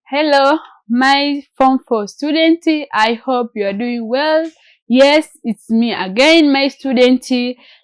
Hello, my Form 4 student. I hope you are doing well. Yes, it's me again, my student.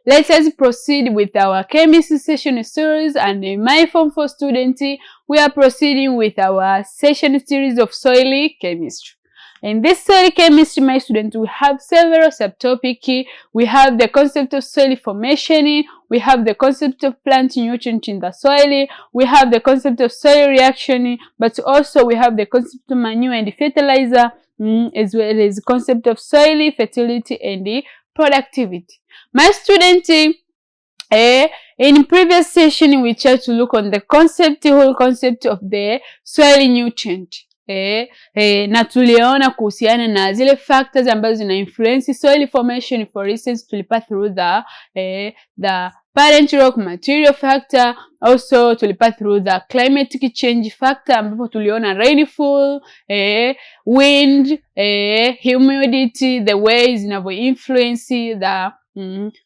Let us proceed with our chemistry session series, and my Form 4 student, we are proceeding with our session series of soil chemistry. In this soil chemistry, my students, we have several subtopics. We have the concept of soil formation. We have the concept of plant nutrient in the soil. We have the concept of soil reaction, but also we have the concept of manure and fertilizer, as well as the concept of soil fertility and productivity. My student, in previous session we tried to look on the whole concept of the soil nutrient. Na tuliona kuhusiana na zile factors ambazo zina influence soil formation. For instance, tulipa through the parent rock material factor, also tulipa through the climatic change factor ambapo tuliona rainfall, wind, humidity, the ways zinavyo influence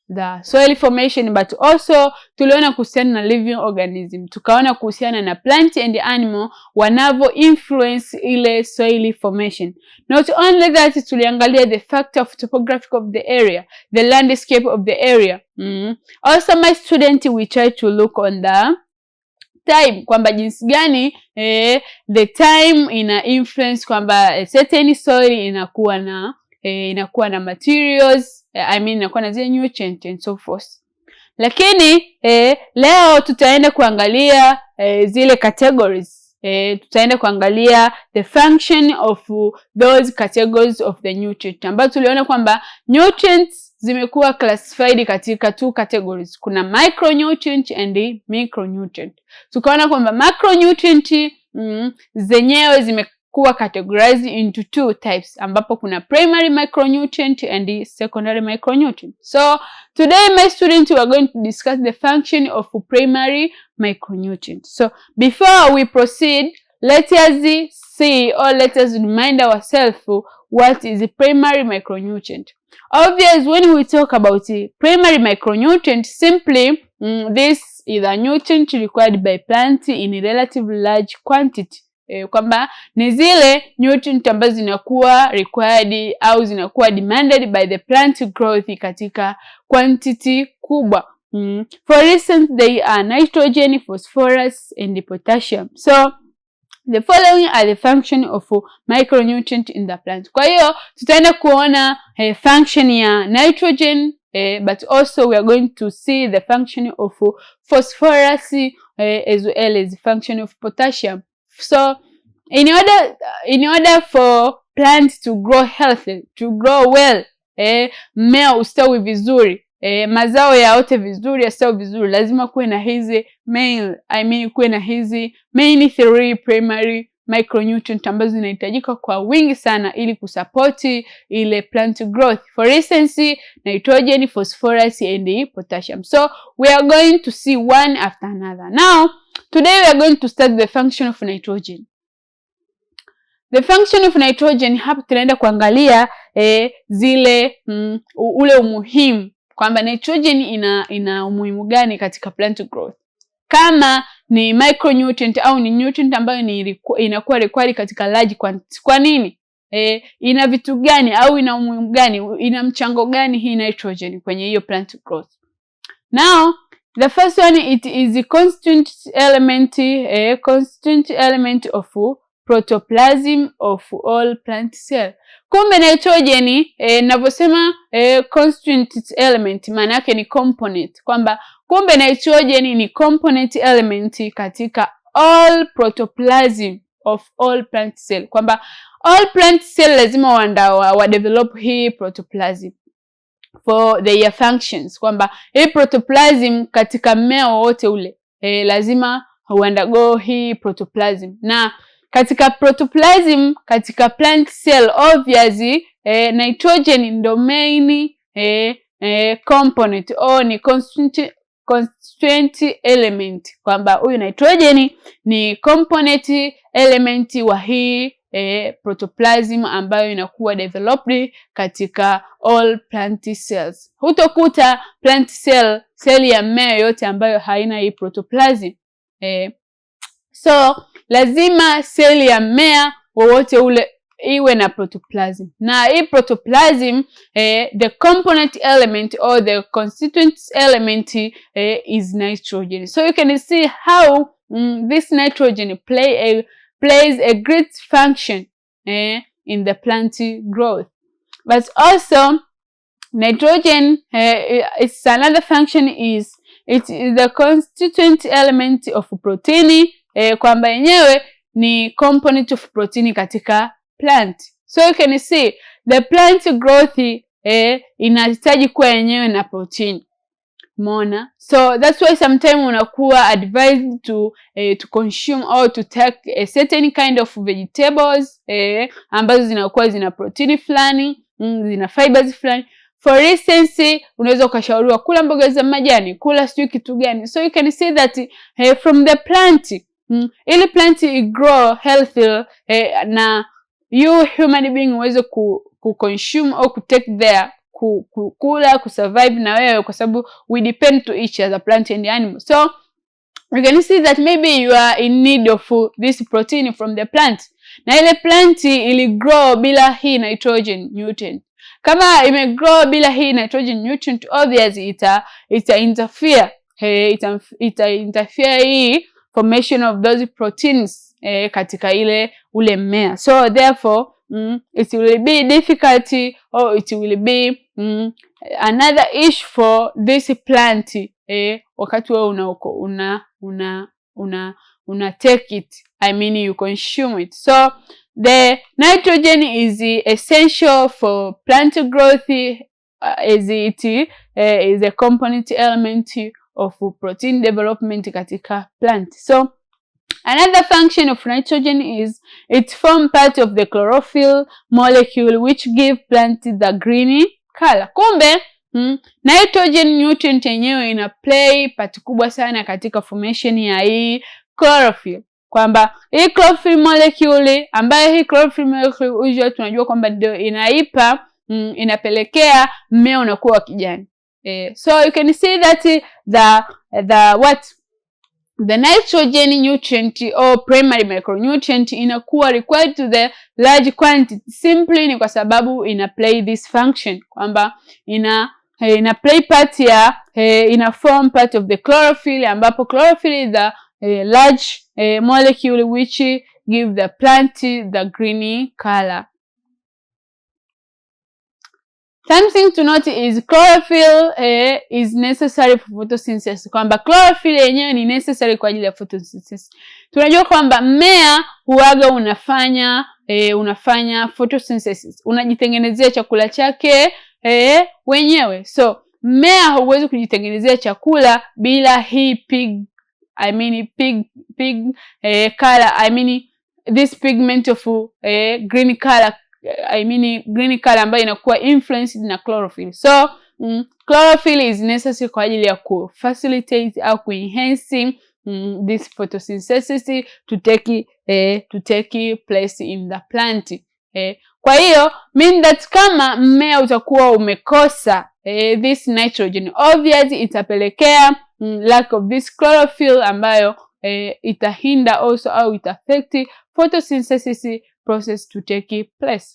the soil formation, but also tuliona kuhusiana na living organism, tukaona kuhusiana na plant and animal wanavyo influence ile soil formation. Not only that, tuliangalia the factor of topographic of the area, the landscape of the area. Also, my student, we try to look on the time, kwamba jinsi gani the time ina influence kwamba certain soil inakuwa na materials, inakuwa na zile nutrient and so forth. Lakini leo tutaenda kuangalia zile categories. Tutaenda kuangalia the function of those categories of the nutrient, ambapo tuliona kwamba nutrients zimekuwa classified katika two categories. Kuna micronutrient and micronutrient. Tukaona kwamba macronutrient zenyewe zimekuwa categorized into two types, ambapo kuna primary micronutrient and secondary micronutrient. So today, my students, we are going to discuss the function of primary micronutrient. So before we proceed, let us see, or let us remind ourselves what is a primary micronutrient. Obviously, when we talk about primary micronutrient, simply this is a nutrient required by plant in a relatively large quantity. Kwamba ni zile nutrient ambazo zinakuwa required au zinakuwa demanded by the plant growth katika quantity kubwa. For instance, they are nitrogen, phosphorus and potassium. So the following are the function of micronutrient in the plant. Kwa hiyo tutaenda kuona function ya nitrogen, but also we are going to see the function of phosphorus, as well as the function of potassium. So in order for plants to grow healthy, to grow well, mmea ustawi vizuri, mazao yaote vizuri, yastawi vizuri, lazima kuwe na hizi kuwe na hizi main three primary micronutrient ambazo zinahitajika kwa wingi sana ili kusupport ile plant growth. For instance, nitrogen, phosphorus and potassium. So we are going to see one after another. Now, today we are going to start the function of nitrogen. The function of nitrogen, hapa tunaenda kuangalia zile ule umuhimu kwamba nitrogen ina umuhimu gani katika plant growth. Kama ni micronutrient au ni nutrient ambayo inakuwa required katika large quantity. Kwa nini? Ina vitu gani au ina umuhimu gani? Ina mchango gani hii nitrogen kwenye hiyo plant growth? Now, the first one, it is a constituent element of protoplasm of all plant cell. Kumbe nitrogen, ninavyosema constituent element, maana yake ni component, kwamba kumbe nitrogen ni component element katika all protoplasm of all plant cell, kwamba all plant cell lazima wa develop hii protoplasm for their functions, kwamba hii protoplasm katika mmea wote ule lazima undergo hii protoplasm. Na katika protoplasm katika plant cell, obviously nitrogen ndo main component au ni constituent element, kwamba huyu nitrogen ni component element wa hii protoplasm ambayo inakuwa developed katika all plant cells. Hutokuta plant cell ya mmea yote ambayo haina hii protoplasm. So lazima seli ya mmea wowote ule iwe na protoplasm. Na hii protoplasm, the component element or the constituent element is nitrogen. So you can see how this nitrogen plays a great function in the plant growth. But also nitrogen, its another function is it is the constituent element of protein, kwamba yenyewe ni component of protein katika plant. So you can see the plant growth inahitaji kuwa yenyewe na protein. Umeona? So that's why sometimes unakuwa advised to consume or to take a certain kind of vegetables ambazo zinakuwa zina protein fulani, zina fibers fulani. For instance, unaweza ukashauriwa kula mboga za majani, kula sijui kitu gani. So you can see that from the plant, ili plant grow healthy, na you human being uweze consume au take there, kula, kusurvive na wewe, kwa sababu we depend to each other, plant and animal. So you can see that maybe you are in need of this protein from the plant, na ile plant ili grow bila hii nitrogen nutrient. Kama imegrow bila hii nitrogen nutrient, obviously ita interfere hii formation of those proteins katika ule mmea. So therefore it will be difficult, or it will be another issue for this plant wakati wewe una take it, I mean you consume it. So the nitrogen is essential for plant growth, as it is a component element of protein development katika plant. So another function of nitrogen is it forms part of the chlorophyll molecule which give plant the green color. Kumbe nitrogen nutrient yenyewe ina play part kubwa sana katika formation ya hii chlorophyll. Kwamba hii chlorophyll molecule, ambayo hii chlorophyll molecule tunajua kwamba ndio inapelekea mmea unakuwa wa kijani. So you can see that the nitrogen nutrient or primary micronutrient inakuwa required to the large quantity, simply ni kwa sababu ina play this function, kwamba ina play part ya ina form part of the chlorophyll, ambapo chlorophyll is the large molecule which give the plant the green color. Something to note is chlorophyll is necessary for photosynthesis. Kwamba chlorophyll yenyewe ni necessary kwa ajili ya photosynthesis. Tunajua kwamba mmea huaga unafanya photosynthesis, unajitengenezea chakula chake wenyewe. So mmea huwezi kujitengenezea chakula bila hii pig color, this pigment of green color, green color ambayo inakuwa influenced na chlorophyll. So chlorophyll is necessary kwa ajili ya facilitate au enhance this photosynthesis to take place in the plant. Kwa hiyo mean that kama mmea utakuwa umekosa this nitrogen, obviously itapelekea lack of this chlorophyll, ambayo itahinder also au itaffect photosynthesis process to take place.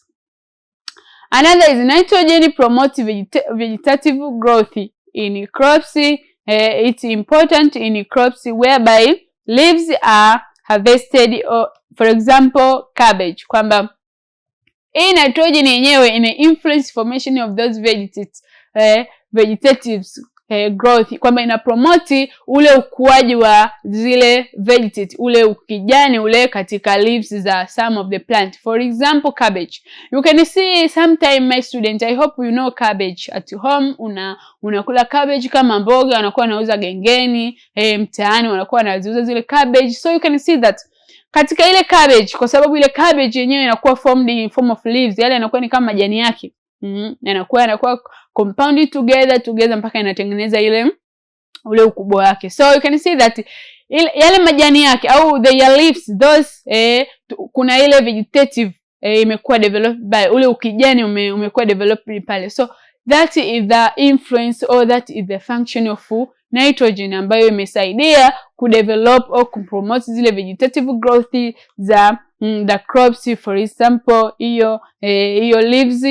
Another is nitrogen promotes vegetative growth in crops. It's important in crops whereby leaves are harvested, or for example cabbage, kwamba hii nitrogen yenyewe ina influence formation of those vegetative growth, kwamba ina promote ule ukuaji wa zile vegetate, ule ukijani ule katika leaves za some of the plant. For example cabbage, you can see sometime my students, I hope you know cabbage at home, unakula cabbage kama mboga, wanakuwa wanauza gengeni, mtaani wanakuwa wanaziuza zile cabbage. So you can see that katika ile cabbage, kwa sababu ile cabbage yenyewe inakuwa formed in form of leaves, yale yanakuwa ni kama majani yake, yanakuwa compounded together mpaka inatengeneza ule ukubwa wake. So you can see that yale majani yake au the leaves, those kuna ile vegetative imekuwa developed by ule ukijani umekuwa developed pale. So that is the influence, or that is the function of nitrogen ambayo imesaidia kudevelop au kupromote zile vegetative growth za the crops. For example, hiyo leaves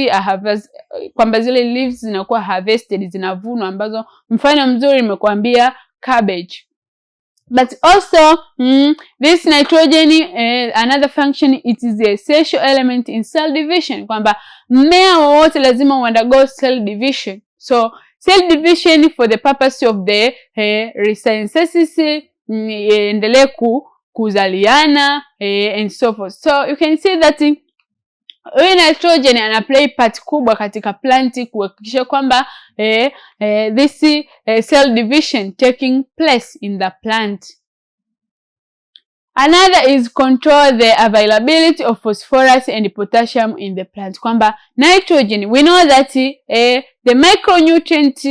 kwamba zile leaves zinakuwa harvested, zinavunwa, ambazo mfano mzuri nimekuambia cabbage. But also this nitrogen, another function, it is the essential element in cell division, kwamba mmea wowote lazima undergo cell division. So cell division for the purpose of the resynthesis, endelee kuzaliana and so forth. So you can see that nitrogen ana play part kubwa katika plant kuhakikisha kwamba this cell division taking place in the plant. Another is control the availability of phosphorus and potassium in the plant, kwamba nitrogen, we know that the micronutrients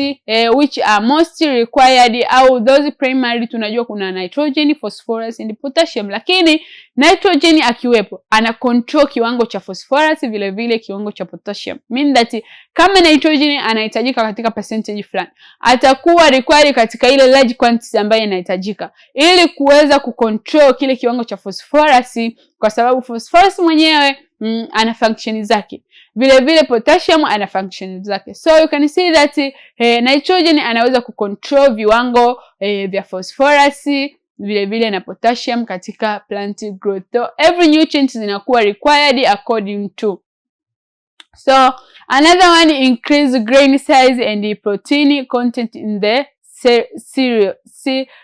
which are most required, au those primary, tunajua kuna nitrogen, phosphorus and potassium, lakini nitrogen akiwepo ana control kiwango cha phosphorus, vile vile kiwango cha potassium. Mean that kama nitrogen anahitajika katika percentage fulani, atakuwa required katika ile large quantity ambayo inahitajika ili kuweza kucontrol kile kiwango cha phosphorus, kwa sababu phosphorus mwenyewe ana function zake, vile vile potassium ana function zake. So you can see that nitrogen anaweza kucontrol viwango vya phosphorus, vile vile na potassium katika plant growth. So every nutrient zinakuwa required according to. So another one, increase grain size and protein content in the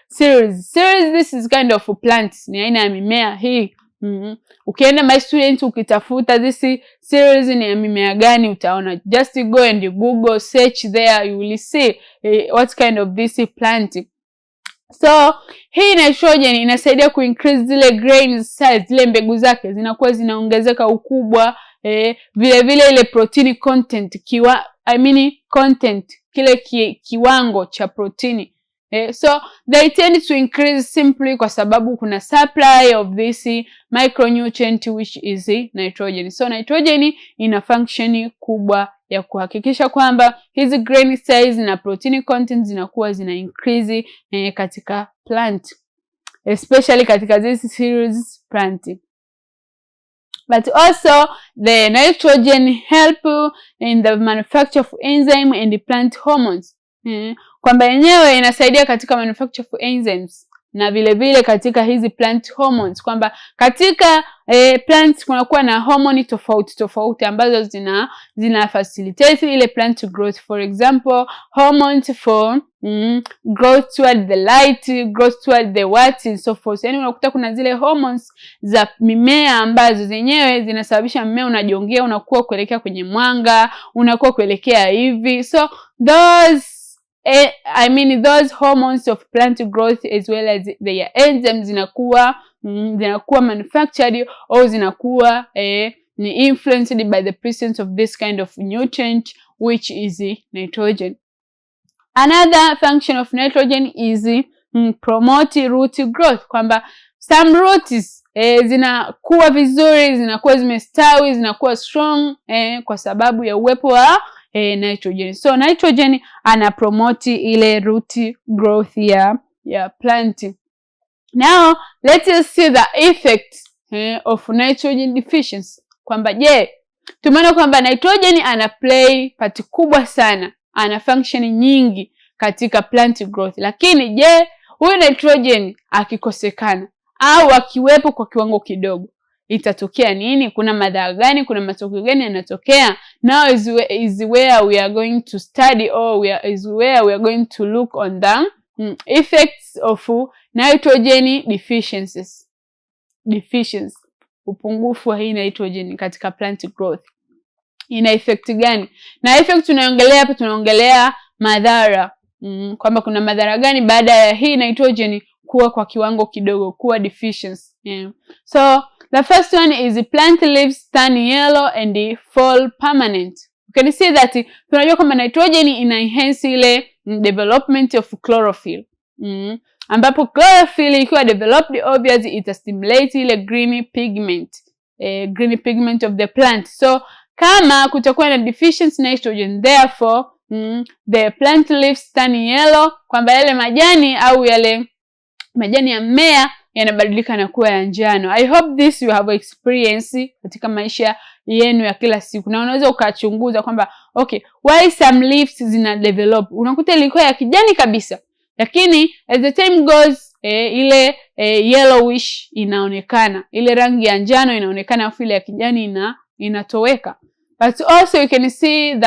cereals. This is kind of plants, ni aina ya mimea hii. Ukienda my student ukitafuta this cereals ni ya mimea gani, utaona. Just go and Google search there, you will see what kind of this plant. So hii nitrogen inasaidia kuincrease zile grain size, zile mbegu zake zinakuwa zinaongezeka ukubwa, vile vile ile protein content, kile kiwango cha protein. So they tend to increase simply kwa sababu kuna supply of this micronutrient which is nitrogen. So nitrogen ina function kubwa ya kuhakikisha kwamba hizi grain size na protein content zinakuwa zina increase katika plant, especially katika this cereals plant. But also the nitrogen help in the manufacture of enzyme and plant hormones. Kwamba yenyewe inasaidia katika manufacture of enzymes na vile vile katika hizi plant hormones, kwamba katika plants kunakuwa na hormone tofauti ambazo zina facilitate ile plant growth. For example, hormones for growth toward the light, growth toward the what and so forth. Yani unakuta kuna zile hormones za mimea ambazo zenyewe zinasababisha mmea unajongea, unakuwa kuelekea kwenye mwanga, unakuwa kuelekea hivi. So those hormones of plant growth as well as their enzymes zinakuwa manufactured au zinakuwa ni influenced by the presence of this kind of nutrient which is nitrogen. Another function of nitrogen is promote root growth, kwamba some roots zinakuwa vizuri, zinakuwa zimestawi, zinakuwa strong kwa sababu ya uwepo wa nitrogen. So nitrogen ana promote ile root growth ya plant. Now let us see the effect of nitrogen deficiency, kwamba tumeona kwamba nitrogen ana play part kubwa sana, ana function nyingi katika plant growth, lakini huyu nitrogen akikosekana au akiwepo kwa kiwango kidogo itatokea nini? Kuna madhara gani? Kuna matokeo gani yanatokea? Now is where we are going to study, or is where we are going to look on the effects of nitrogen deficiency, upungufu wa hii nitrogen katika plant growth. Ina effect gani? Na effect tunaongelea hapa, tunaongelea madhara, kwamba kuna madhara gani baada ya hii nitrogen kuwa kwa kiwango kidogo, kuwa deficiency. So the first one is plant leaves turn yellow and fall permanent. You can see that tunajua kwamba nitrogen ina enhance ile development of chlorophyll. Ambapo chlorophyll ikiwa developed, obviously ita stimulate ile green pigment of the plant. So kama kutakuwa na deficiency nitrogen, therefore the plant leaves turn yellow, kwamba yale majani au yale majani ya mmea yanabadilika na kuwa ya njano. I hope this you have experience katika maisha yenu ya kila siku, na unaweza ukachunguza kwamba okay, why some leaves zina develop, unakuta ilikuwa ya kijani kabisa, lakini as the time goes ile yellowish inaonekana, ile rangi ya njano inaonekana, afu ile ya kijani inatoweka. But also you can see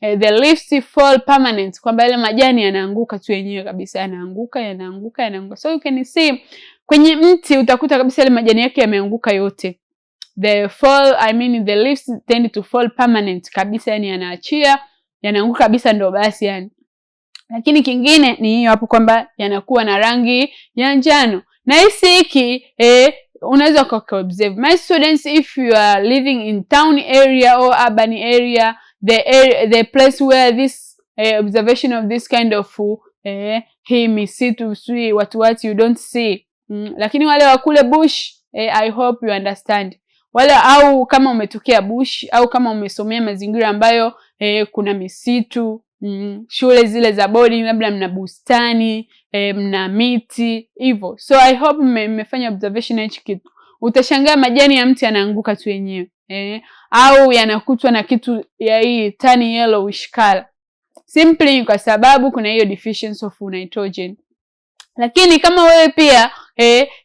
the leaves fall permanent, kwamba ile majani yanaanguka tu yenyewe kabisa, yanaanguka. So you can see kwenye mti utakuta kabisa ile majani yake yameanguka yote. The leaves tend to fall permanent kabisa, yani yanaachia, yanaanguka kabisa, ndo basi yani. Lakini kingine ni hiyo hapo kwamba yanakuwa na rangi ya njano. Na hiki unaweza kuobserve. My students, if you are living in town area or urban area, the place where this observation of this kind of hii misitu sui what you don't see. Lakini wale wa kule bush, I hope you understand. Wale au kama umetokea bush au kama umesomea mazingira ambayo kuna misitu, shule zile za boarding, labda mna bustani, mna miti hivyo. So I hope mmefanya observation ya kitu. Utashangaa majani ya mti yanaanguka tu yenyewe, au yanakutwa na kitu ya hii turn yellowish color, simply kwa sababu kuna hiyo deficiency of nitrogen. Lakini kama wewe pia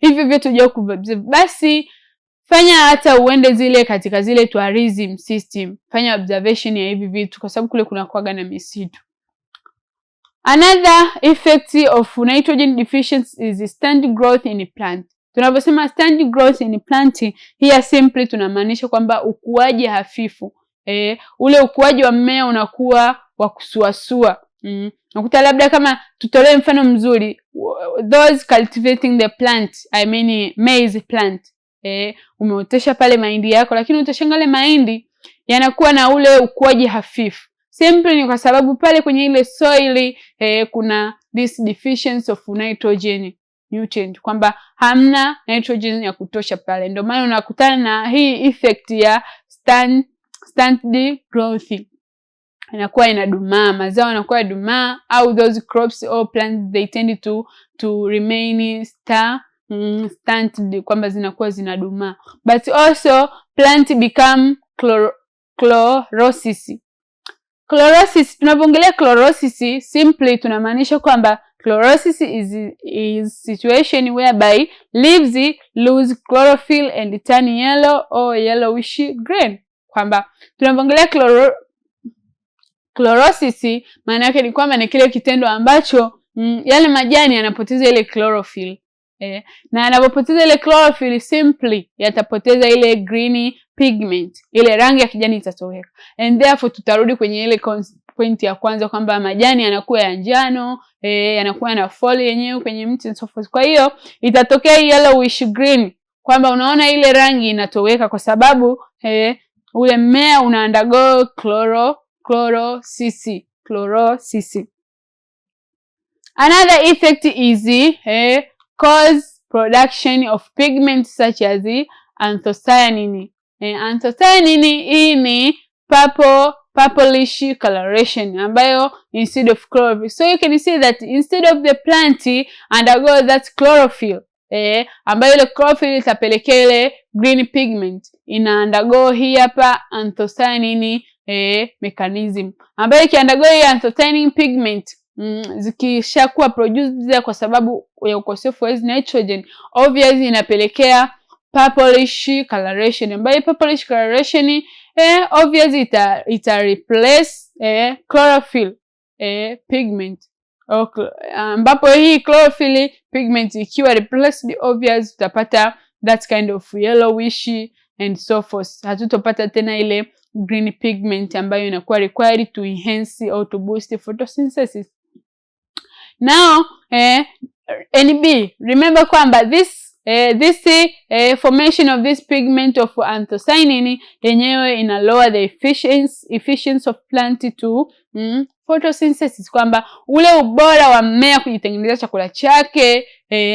hivi vitu hujao kuobserve, basi fanya hata uende zile katika zile tourism system, fanya observation ya hivi vitu, kwa sababu kule kuna kuaga na misitu. Another effect of nitrogen deficiency is stunt growth in plant. Tunaposema stunt growth in plant, here simply tunamaanisha kwamba ukuaji hafifu. Ule ukuaji wa mmea unakuwa wa kusuasua. Nakuta labda kama tutolee mfano mzuri, those cultivating the plant, maize plant. Umeotesha pale mahindi yako, lakini utashangaa mahindi yanakuwa na ule ukuaji hafifu. Simply ni kwa sababu pale kwenye ile soil kuna this deficiency of nitrogen nutrient, kwamba hamna nitrogen ya kutosha pale. Ndio maana unakutana na hii effect ya stunted growth. Inakuwa inadumaa, mazao yanakuwa dumaa, au those crops or plants they tend to remain stunted, kwamba zinakuwa zinadumaa. But also plant become chlorosis. Chlorosis, tunapoongelea chlorosis, simply tunamaanisha kwamba chlorosis is situation whereby leaves lose chlorophyll and turn yellow or yellowish green. Kwamba tunapoongelea chlorosis, maana yake ni kwamba ni kile kitendo ambacho yale majani yanapoteza ile chlorophyll. Na yanapopoteza ile chlorophyll, simply yatapoteza ile green pigment, ile rangi ya kijani itatoweka, and therefore tutarudi kwenye ile point ya kwanza kwamba majani yanakuwa ya njano, yanakuwa na fall yenyewe kwenye mti and so forth. Kwa hiyo itatokea yellowish green, kwamba unaona ile rangi inatoweka kwa sababu ule mmea una undergo chlorosis. Another effect is cause production of pigments such as anthocyanin. Anthocyanin hii ni purplish coloration ambayo instead of chlorophyll. So you can see that instead of the plant undergo that chlorophyll, ambayo ile chlorophyll itapelekea ile green pigment, ina undergo hii hapa anthocyanin mechanism, ambayo ikiundergo hii anthocyanin pigment zikishakuwa produced kwa sababu ya ukosefu wa nitrogen, obviously inapelekea purplish coloration, ambayo purplish coloration obviously ita replace chlorophyll pigment, ambapo hii chlorophyll pigment ikiwa replaced, obviously utapata that kind of yellowish and so forth. Hatutopata tena ile green pigment ambayo inakuwa required to enhance or to boost photosynthesis. Now NB, remember kwamba this formation of this pigment of anthocyanin yenyewe ina lower the efficiency of plant to photosynthesis, kwamba ule ubora wa mmea kujitengenezea chakula chake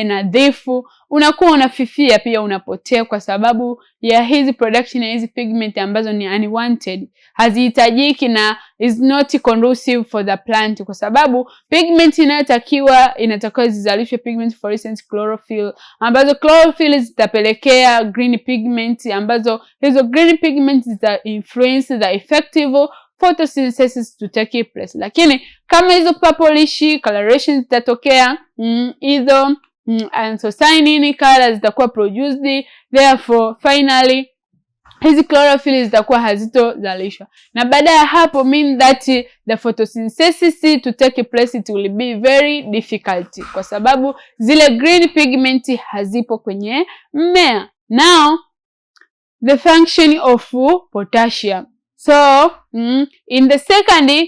nadhifu unakuwa unafifia, pia unapotea kwa sababu ya hizi production ya hizi pigment ambazo ni unwanted, hazihitajiki na is not conducive for the plant, kwa sababu pigment inatakiwa zizalishwe pigment, for instance chlorophyll, ambazo chlorophyll zitapelekea green pigment, ambazo hizo green pigment zita influence the effective photosynthesis to take place. Lakini kama hizo purplish coloration zitatokea, hizo anthocyanin colors zitakuwa produced, therefore finally hizi chlorophyll zitakuwa hazitozalishwa, na baada ya hapo mean that the photosynthesis to take place it will be very difficult, kwa sababu zile green pigment hazipo kwenye mmea. Now the function of potassium. So in the second